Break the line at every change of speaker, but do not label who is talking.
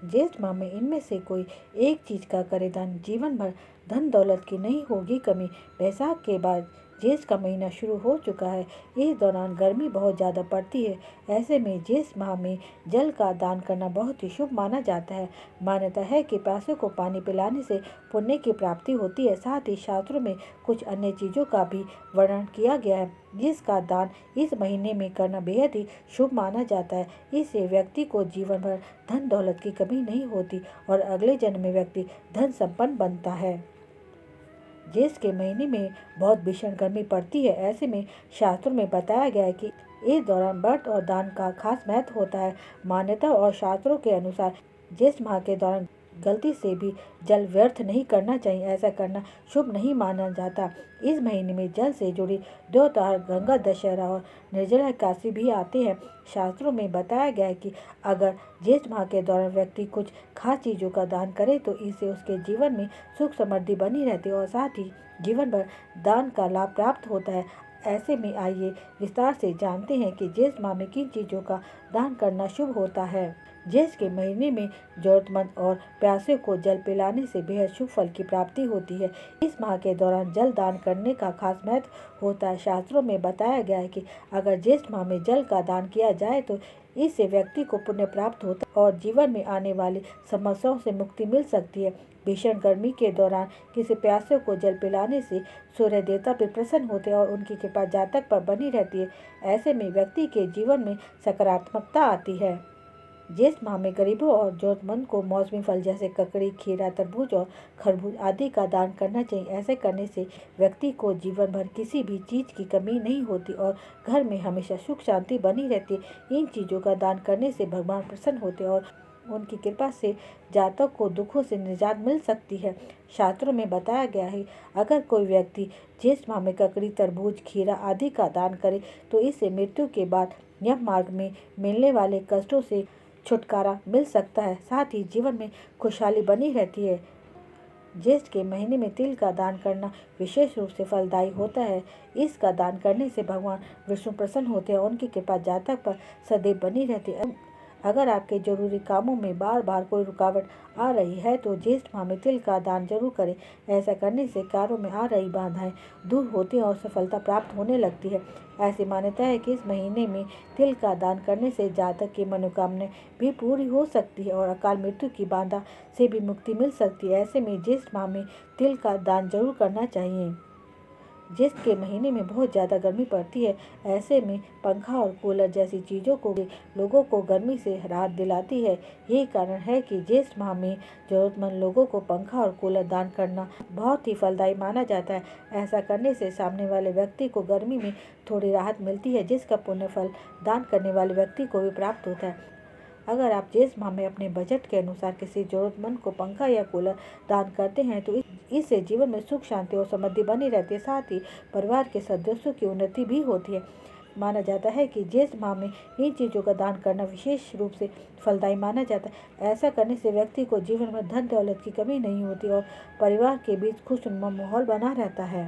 ज्येष्ठ माह में इनमें से कोई एक चीज का करे दान, जीवन भर धन दौलत की नहीं होगी कमी। बैसाख के बाद ज्येष्ठ का महीना शुरू हो चुका है। इस दौरान गर्मी बहुत ज़्यादा पड़ती है। ऐसे में ज्येष्ठ माह में जल का दान करना बहुत ही शुभ माना जाता है। मान्यता है कि प्यासे को पानी पिलाने से पुण्य की प्राप्ति होती है। साथ ही शास्त्रों में कुछ अन्य चीज़ों का भी वर्णन किया गया है जिसका दान इस महीने में करना बेहद ही शुभ माना जाता है। इससे व्यक्ति को जीवन भर धन दौलत की कमी नहीं होती और अगले जन्म में व्यक्ति धन संपन्न बनता है। ज्येष्ठ के महीने में बहुत भीषण गर्मी पड़ती है। ऐसे में शास्त्रों में बताया गया है कि इस दौरान व्रत और दान का खास महत्व होता है। मान्यता और शास्त्रों के अनुसार ज्येष्ठ माह के दौरान गलती से भी जल व्यर्थ नहीं करना चाहिए। ऐसा करना शुभ नहीं माना जाता। इस महीने में जल से जुड़ी दो त्योहार गंगा दशहरा और निर्जला एकादशी भी आते हैं। शास्त्रों में बताया गया है कि अगर ज्येष्ठ माह के दौरान व्यक्ति कुछ खास चीज़ों का दान करे तो इससे उसके जीवन में सुख समृद्धि बनी रहती है और साथ ही जीवन भर दान का लाभ प्राप्त होता है। ऐसे में आइए विस्तार से जानते हैं कि ज्येष्ठ माह में किन चीज़ों का दान करना शुभ होता है। ज्येष्ठ के महीने में जरूरतमंद और प्यासे को जल पिलाने से बेहद शुभ फल की प्राप्ति होती है। इस माह के दौरान जल दान करने का खास महत्व होता है। शास्त्रों में बताया गया है कि अगर ज्येष्ठ माह में जल का दान किया जाए तो इससे व्यक्ति को पुण्य प्राप्त होता है और जीवन में आने वाली समस्याओं से मुक्ति मिल सकती है। भीषण गर्मी के दौरान किसी प्यासे को जल पिलाने से सूर्य देवता भी प्रसन्न होते हैं और उनकी कृपा जातक पर बनी रहती है। ऐसे में व्यक्ति के जीवन में सकारात्मकता आती है। ज्येष्ठ माह में गरीबों और जरूरतमंद को मौसमी फल जैसे ककड़ी, खीरा, तरबूज और खरबूज आदि का दान करना चाहिए। ऐसे करने से व्यक्ति को जीवन भर किसी भी चीज़ की कमी नहीं होती और घर में हमेशा सुख शांति बनी रहती है। इन चीज़ों का दान करने से भगवान प्रसन्न होते हैं और उनकी कृपा से जातक को दुखों से निजात मिल सकती है। शास्त्रों में बताया गया है अगर कोई व्यक्ति ज्येष्ठ माह में ककड़ी, तरबूज, खीरा आदि का दान करे तो इससे मृत्यु के बाद यम मार्ग में मिलने वाले कष्टों से छुटकारा मिल सकता है। साथ ही जीवन में खुशहाली बनी रहती है। ज्येष्ठ के महीने में तिल का दान करना विशेष रूप से फलदायी होता है। इसका दान करने से भगवान विष्णु प्रसन्न होते हैं और उनकी कृपा जातक पर सदैव बनी रहती है। अगर आपके जरूरी कामों में बार बार कोई रुकावट आ रही है तो ज्येष्ठ माह में तिल का दान जरूर करें। ऐसा करने से कार्यों में आ रही बाधाएं दूर होती हैं और सफलता प्राप्त होने लगती है। ऐसी मान्यता है कि इस महीने में तिल का दान करने से जातक की मनोकामनाएं भी पूरी हो सकती है और अकाल मृत्यु की बाधा से भी मुक्ति मिल सकती है। ऐसे में ज्येष्ठ माह में तिल का दान जरूर करना चाहिए। ज्येष्ठ के महीने में बहुत ज़्यादा गर्मी पड़ती है। ऐसे में पंखा और कूलर जैसी चीज़ों को लोगों को गर्मी से राहत दिलाती है। यही कारण है कि ज्येष्ठ माह में ज़रूरतमंद लोगों को पंखा और कूलर दान करना बहुत ही फलदायी माना जाता है। ऐसा करने से सामने वाले व्यक्ति को गर्मी में थोड़ी राहत मिलती है जिसका पुण्य फल दान करने वाले व्यक्ति को भी प्राप्त होता है। अगर आप ज्येष्ठ माह में अपने बजट के अनुसार किसी जरूरतमंद को पंखा या कूलर दान करते हैं तो इससे जीवन में सुख शांति और समृद्धि बनी रहती है। साथ ही परिवार के सदस्यों की उन्नति भी होती है। माना जाता है कि ज्येष्ठ माह में इन चीज़ों का दान करना विशेष रूप से फलदायी माना जाता है। ऐसा करने से व्यक्ति को जीवन में धन दौलत की कमी नहीं होती और परिवार के बीच खुशनुमा माहौल बना रहता है।